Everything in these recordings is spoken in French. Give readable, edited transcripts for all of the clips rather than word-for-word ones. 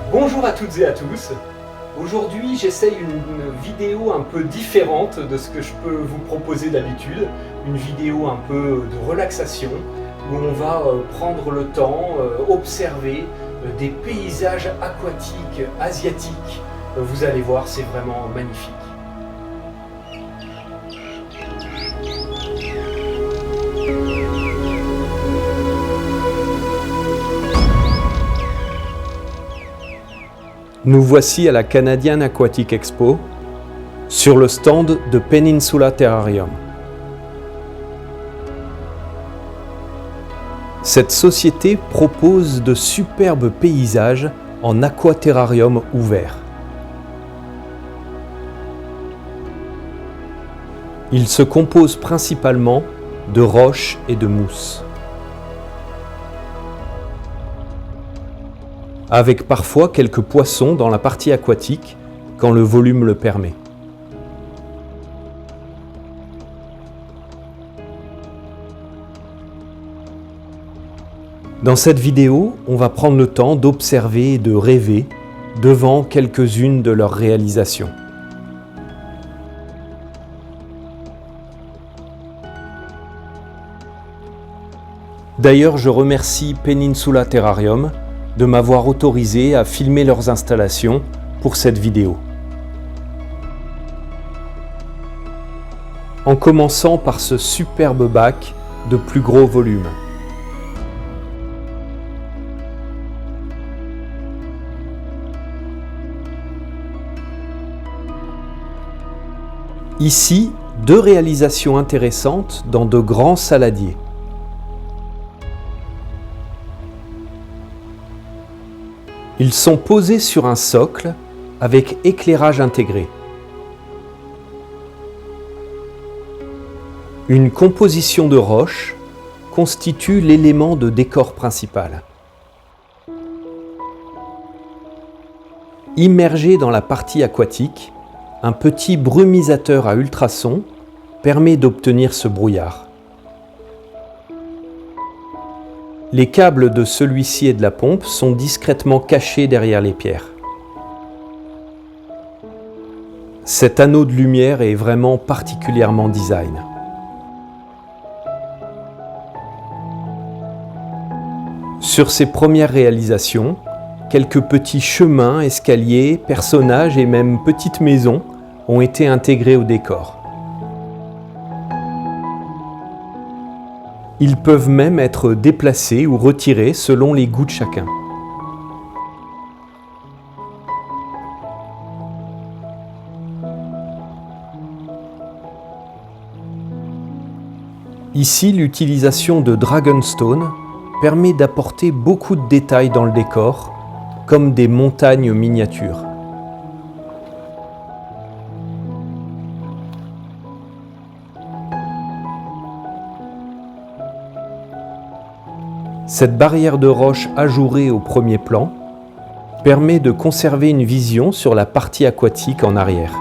Bonjour à toutes et à tous. Aujourd'hui, j'essaye une vidéo un peu différente de ce que je peux vous proposer d'habitude. Une vidéo un peu de relaxation où on va prendre le temps, observer des paysages aquatiques asiatiques. Vous allez voir, c'est vraiment magnifique. Nous voici à la Canadian Aquatic Expo, sur le stand de Peninsula Terrarium. Cette société propose de superbes paysages en aquaterrarium ouvert. Il se compose principalement de roches et de mousse, avec parfois quelques poissons dans la partie aquatique quand le volume le permet. Dans cette vidéo, on va prendre le temps d'observer et de rêver devant quelques-unes de leurs réalisations. D'ailleurs, je remercie Peninsula Terrarium de m'avoir autorisé à filmer leurs installations pour cette vidéo. En commençant par ce superbe bac de plus gros volume. Ici, deux réalisations intéressantes dans de grands saladiers. Ils sont posés sur un socle avec éclairage intégré. Une composition de roches constitue l'élément de décor principal. Immergé dans la partie aquatique, un petit brumisateur à ultrasons permet d'obtenir ce brouillard. Les câbles de celui-ci et de la pompe sont discrètement cachés derrière les pierres. Cet anneau de lumière est vraiment particulièrement design. Sur ces premières réalisations, quelques petits chemins, escaliers, personnages et même petites maisons ont été intégrés au décor. Ils peuvent même être déplacés ou retirés selon les goûts de chacun. Ici, l'utilisation de Dragonstone permet d'apporter beaucoup de détails dans le décor, comme des montagnes miniatures. Cette barrière de roche ajourée au premier plan permet de conserver une vision sur la partie aquatique en arrière.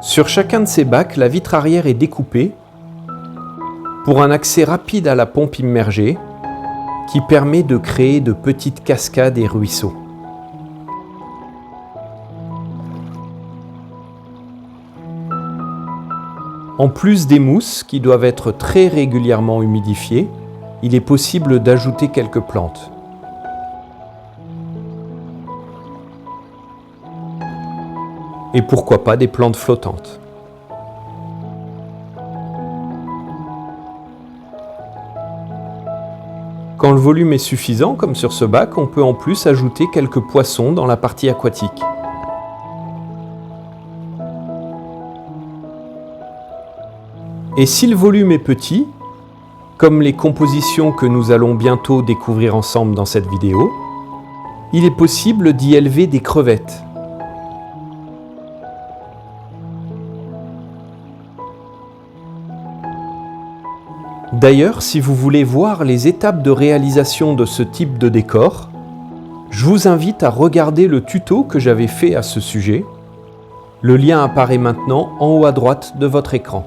Sur chacun de ces bacs, la vitre arrière est découpée pour un accès rapide à la pompe immergée qui permet de créer de petites cascades et ruisseaux. En plus des mousses qui doivent être très régulièrement humidifiées, il est possible d'ajouter quelques plantes. Et pourquoi pas des plantes flottantes. Quand le volume est suffisant, comme sur ce bac, on peut en plus ajouter quelques poissons dans la partie aquatique. Et si le volume est petit, comme les compositions que nous allons bientôt découvrir ensemble dans cette vidéo, il est possible d'y élever des crevettes. D'ailleurs, si vous voulez voir les étapes de réalisation de ce type de décor, je vous invite à regarder le tuto que j'avais fait à ce sujet. Le lien apparaît maintenant en haut à droite de votre écran.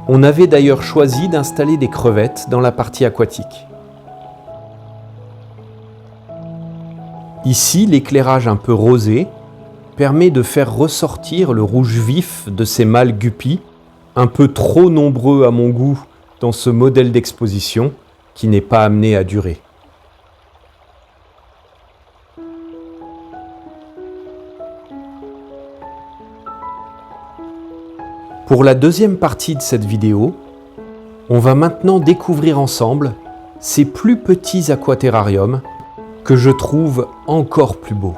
On avait d'ailleurs choisi d'installer des crevettes dans la partie aquatique. Ici, l'éclairage un peu rosé permet de faire ressortir le rouge vif de ces mâles guppies, un peu trop nombreux à mon goût dans ce modèle d'exposition qui n'est pas amené à durer. Pour la deuxième partie de cette vidéo, on va maintenant découvrir ensemble ces plus petits aquaterrariums que je trouve encore plus beaux.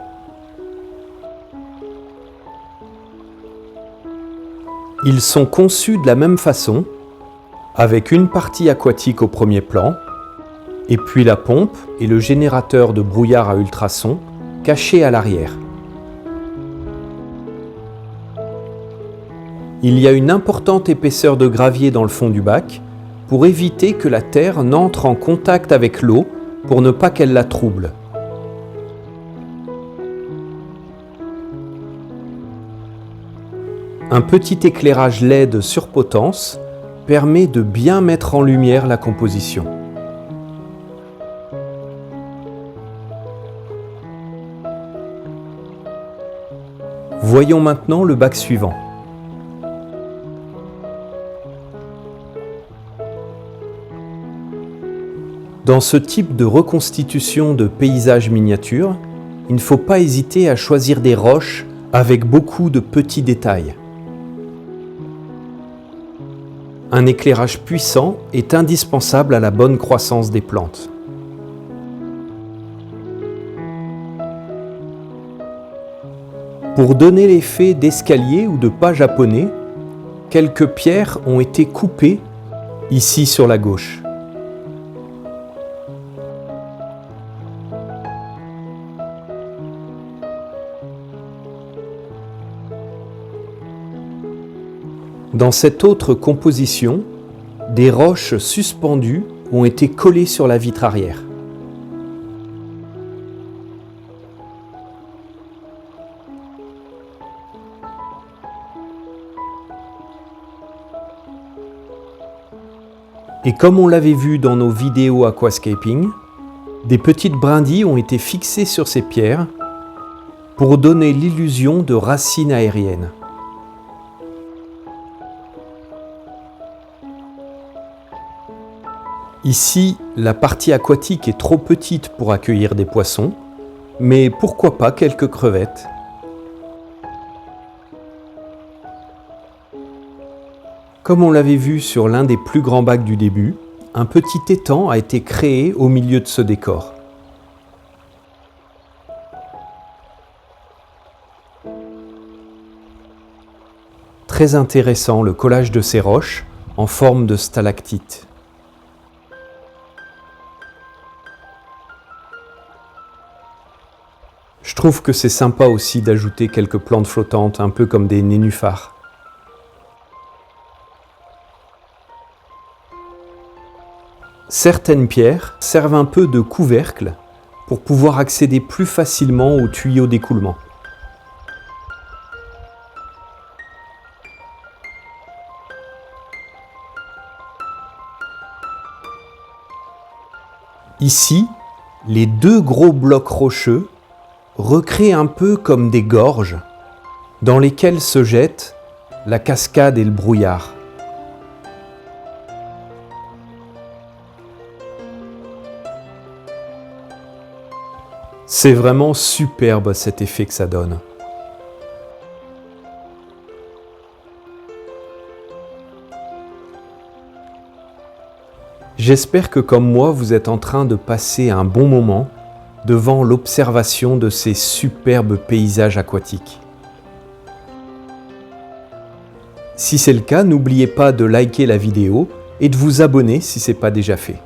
Ils sont conçus de la même façon, avec une partie aquatique au premier plan, et puis la pompe et le générateur de brouillard à ultrasons cachés à l'arrière. Il y a une importante épaisseur de gravier dans le fond du bac pour éviter que la terre n'entre en contact avec l'eau pour ne pas qu'elle la trouble. Un petit éclairage LED sur potence permet de bien mettre en lumière la composition. Voyons maintenant le bac suivant. Dans ce type de reconstitution de paysage miniature, il ne faut pas hésiter à choisir des roches avec beaucoup de petits détails. Un éclairage puissant est indispensable à la bonne croissance des plantes. Pour donner l'effet d'escalier ou de pas japonais, quelques pierres ont été coupées ici sur la gauche. Dans cette autre composition, des roches suspendues ont été collées sur la vitre arrière. Et comme on l'avait vu dans nos vidéos aquascaping, des petites brindilles ont été fixées sur ces pierres pour donner l'illusion de racines aériennes. Ici, la partie aquatique est trop petite pour accueillir des poissons, mais pourquoi pas quelques crevettes? Comme on l'avait vu sur l'un des plus grands bacs du début, un petit étang a été créé au milieu de ce décor. Très intéressant le collage de ces roches en forme de stalactites. Je trouve que c'est sympa aussi d'ajouter quelques plantes flottantes, un peu comme des nénuphars. Certaines pierres servent un peu de couvercle pour pouvoir accéder plus facilement aux tuyaux d'écoulement. Ici, les deux gros blocs rocheux recréent un peu comme des gorges dans lesquelles se jettent la cascade et le brouillard. C'est vraiment superbe cet effet que ça donne. J'espère que comme moi, vous êtes en train de passer un bon moment devant l'observation de ces superbes paysages aquatiques. Si c'est le cas, n'oubliez pas de liker la vidéo et de vous abonner si ce n'est pas déjà fait.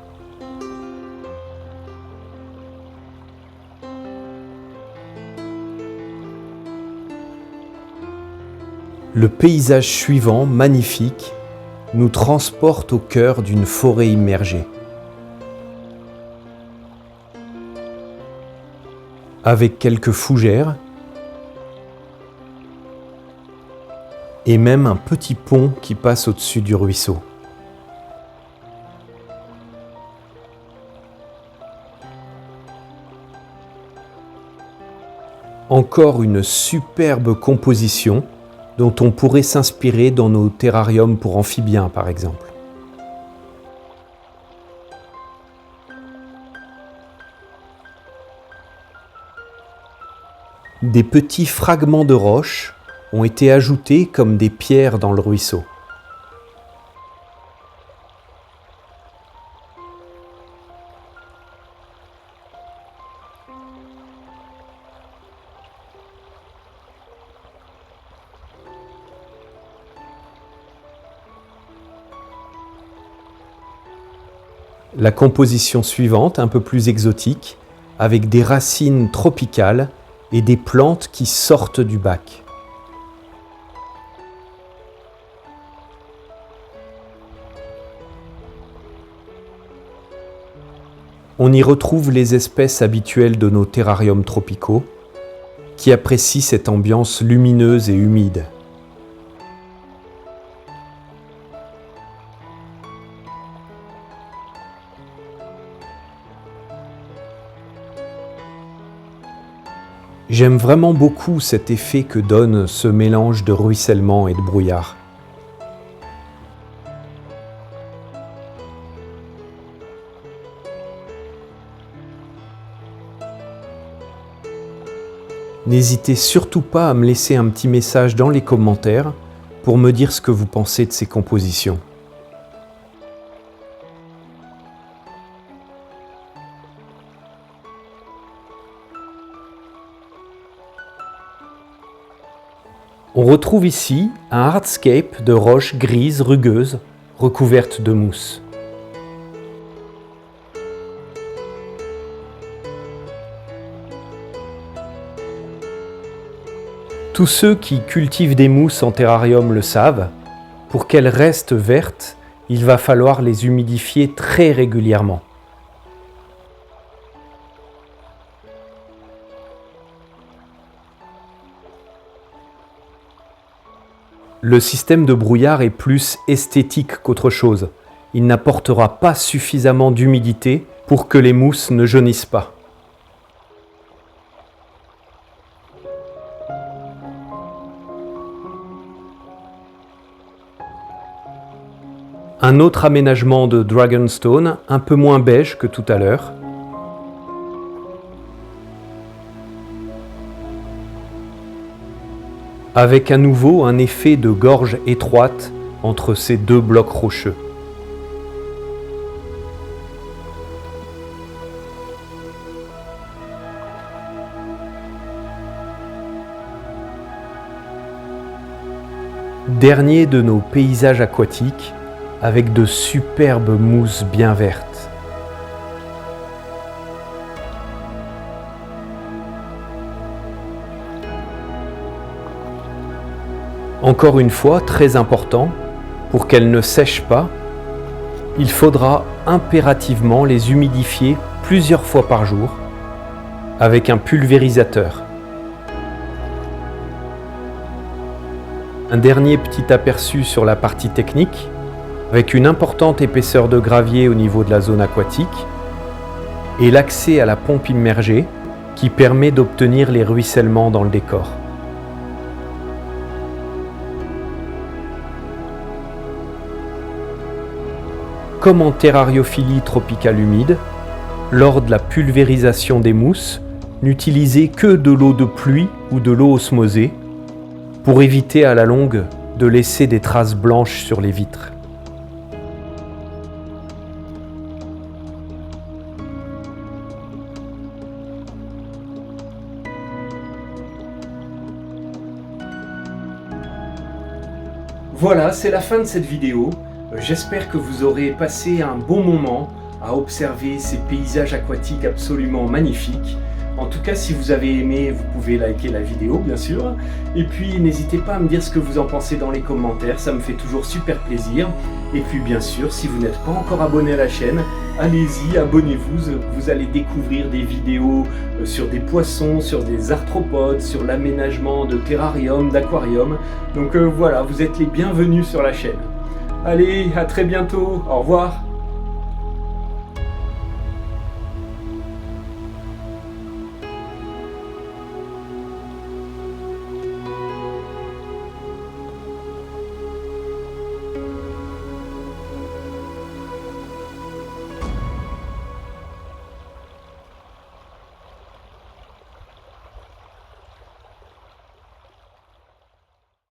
Le paysage suivant, magnifique, nous transporte au cœur d'une forêt immergée. Avec quelques fougères et même un petit pont qui passe au-dessus du ruisseau. Encore une superbe composition dont on pourrait s'inspirer dans nos terrariums pour amphibiens par exemple. Des petits fragments de roche ont été ajoutés comme des pierres dans le ruisseau. La composition suivante, un peu plus exotique, avec des racines tropicales et des plantes qui sortent du bac. On y retrouve les espèces habituelles de nos terrariums tropicaux, qui apprécient cette ambiance lumineuse et humide. J'aime vraiment beaucoup cet effet que donne ce mélange de ruissellement et de brouillard. N'hésitez surtout pas à me laisser un petit message dans les commentaires pour me dire ce que vous pensez de ces compositions. On retrouve ici un hardscape de roches grises rugueuses recouvertes de mousse. Tous ceux qui cultivent des mousses en terrarium le savent, pour qu'elles restent vertes, il va falloir les humidifier très régulièrement. Le système de brouillard est plus esthétique qu'autre chose. Il n'apportera pas suffisamment d'humidité pour que les mousses ne jaunissent pas. Un autre aménagement de Dragonstone, un peu moins beige que tout à l'heure. Avec à nouveau un effet de gorge étroite entre ces deux blocs rocheux. Dernier de nos paysages aquatiques, avec de superbes mousses bien vertes. Encore une fois, très important, pour qu'elles ne sèchent pas, il faudra impérativement les humidifier plusieurs fois par jour avec un pulvérisateur. Un dernier petit aperçu sur la partie technique, avec une importante épaisseur de gravier au niveau de la zone aquatique et l'accès à la pompe immergée qui permet d'obtenir les ruissellements dans le décor. Comme en terrariophilie tropicale humide, lors de la pulvérisation des mousses, n'utilisez que de l'eau de pluie ou de l'eau osmosée pour éviter à la longue de laisser des traces blanches sur les vitres. Voilà, c'est la fin de cette vidéo. J'espère que vous aurez passé un bon moment à observer ces paysages aquatiques absolument magnifiques. En tout cas, si vous avez aimé, vous pouvez liker la vidéo, bien sûr. Et puis, n'hésitez pas à me dire ce que vous en pensez dans les commentaires, ça me fait toujours super plaisir. Et puis, bien sûr, si vous n'êtes pas encore abonné à la chaîne, allez-y, abonnez-vous. Vous allez découvrir des vidéos sur des poissons, sur des arthropodes, sur l'aménagement de terrarium, d'aquarium. Donc voilà, vous êtes les bienvenus sur la chaîne. Allez, à très bientôt, au revoir.